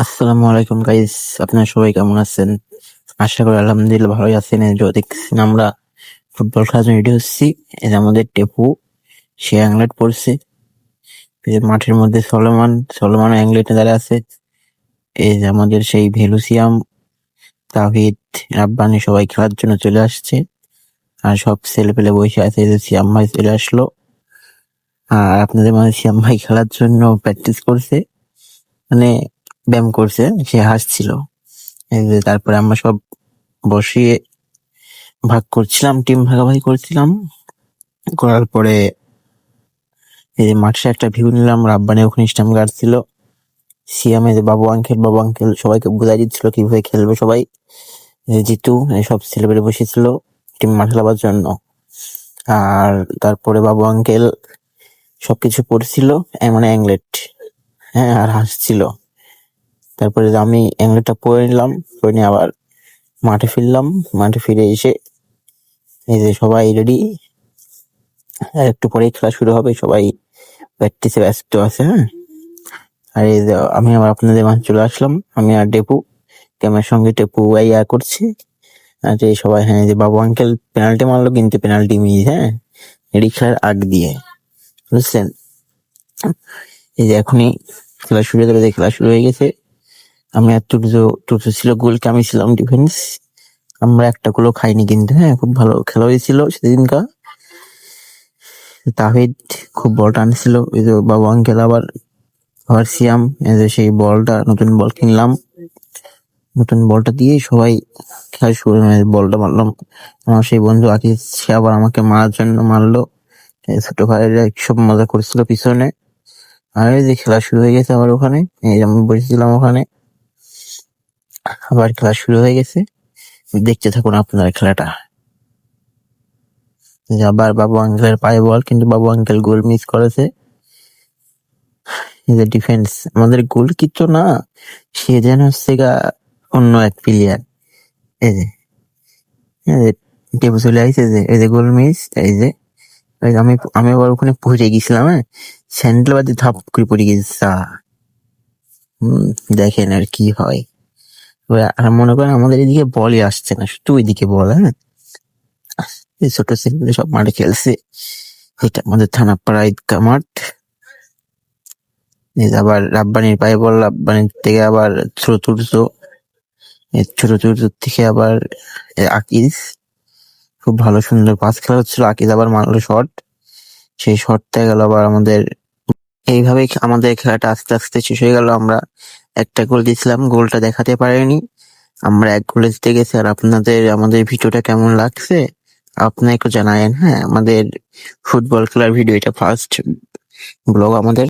আসসালামু আলাইকুম গাইস, আপনারা সবাই কেমন আছেন? আশা করি আলহামদুলিল্লাহ ভালোই আছেন। এই যে দেখছেন আমরা ফুটবল খেলার জন্য রেডি হচ্ছি। এই যে আমাদের টেপু, সে অ্যাংলেট পড়ছে। এই যে মাঠের মধ্যে সলোমান অ্যাংলেটে দাঁড়িয়ে আছে। এই যে আমাদের সেই ভেলুসিয়াম, তাহিদ, রাব্বানি সবাই খেলার জন্য চলে আসছে। আর সব ছেলে পেলে বসে আছে। এই যে সিয়াম ভাই চলে আসলো। আর আপনাদের মাঝে সিয়াম ভাই খেলার জন্য প্র্যাকটিস করছে, মানে ব্যায়াম করছে, সে হাসছিল। এই যে তারপরে আমরা সব বসিয়ে ভাগ করছিলাম, টিম ভাগাভাগি করছিলাম। করার পরে এই যে মাঠে একটা ভিউ নিলাম, রাব্বানি ওখানে স্ট্যাম্প গাড়ছিল। সিয়ামে যে বাবু আঙ্কেল সবাইকে বুঝাই দিচ্ছিল কিভাবে খেলবে সবাই। জিতু সব ছেলেপেলে বসেছিল টিম মাঠে খেলাবার জন্য। আর তারপরে বাবু আঙ্কেল সবকিছু পড়ছিল, মানে অ্যাংলেট, হ্যাঁ, আর হাসছিল। তারপরে আমি অ্যাংলেটটা পরে নিলাম, পরে নিয়ে আবার মাঠে ফিরলাম। মাঠে ফিরে এসে এই যে সবাই রেডি, একটু পরেই খেলা শুরু হবে, সবাই প্র্যাকটিসে ব্যস্ত আছে। হ্যাঁ, আর এই যে আমি আবার আপনাদের মাঝে চলে আসলাম, আমি আর টেপু, ক্যামেরার সঙ্গে টেপু ইয়া করছি। আর এই সবাই, হ্যাঁ, যে বাবু আঙ্কেল পেনাল্টি মারলো, কিন্তু পেনাল্টি মিস, হ্যাঁ, এডি খেলার আগ দিয়ে, বুঝছেন? এই যে এখনই খেলা শুরু হয়ে গেলে, খেলা শুরু হয়ে গেছে। আমি আর তুর্য ছিল গোলকে, আমি ছিলাম ডিফেন্স। আমরা একটা গোলও খাইনি কিন্তু, হ্যাঁ, খুব ভালো খেলা হয়েছিল সেদিনকার। তাহিদ খুব বল টানছিল। ওই যে বাবু আঙ্কেল আবার সিয়াম, এই যে সেই বলটা, নতুন বল কিনলাম, নতুন বলটা দিয়ে সবাই খেলা শুরু, বলটা মারলাম। আমার সেই বন্ধু আকিস, সে আবার আমাকে মারার জন্য মারলো। ছোট ভাইরা সব মজা করছিল পিছনে। আর এই যে খেলা শুরু হয়ে গেছে আবার ওখানে, এই যে আমি বসেছিলাম ওখানে, আবার খেলা শুরু হয়ে গেছে। দেখতে থাকুন আপনারা খেলাটা। আবার বাবু আঙ্কেলের পায়ে বল, কিন্তু বাবু আঙ্কেল গোল মিস করেছে। এই যে ডিফেন্স, আমাদের গোল কিন্তু না, সে যেন হচ্ছে অন্য এক প্লেয়ার। এই যে টেপু চলে আসছে, যে এই যে গোল মিস। এই যে আমি আবার ওখানে পড়ে গেছিলাম, হ্যাঁ, স্যান্ডেল বাদে ধাপ করে পড়ে গেছি। দেখেন আর কি হয়। আর মনে করেন আমাদের এদিকে বলই আসছে না, শুধু ওইদিকে বল। হ্যাঁ, এই ছোট ছেলেগুলো সব মাঠে খেলছে। এটা আমাদের থানাপাড়া ঈদগা মাঠ। আবার রাব্বানির পায়ে বল, রাব্বানির থেকে আবার ছোট থেকে আবার আকিজ, খুব ভালো সুন্দর পাস খেলা হচ্ছিল। আকিজ আবার মারলো শট, সেই শটটা গেল আবার আমাদের। এইভাবে আমাদের খেলাটা আস্তে আস্তে শেষ হয়ে গেল। আমরা একটা গোল দিয়েছিলাম, গোলটা দেখাতে পারিনি, আমরা এক গোলে জিতে গেছি। আর আপনাদের আমাদের ভিডিওটা কেমন লাগছে আপনারা একটু জানায়েন। হ্যাঁ, আমাদের ফুটবল খেলার ভিডিও, এটা ফার্স্ট ব্লগ আমাদের।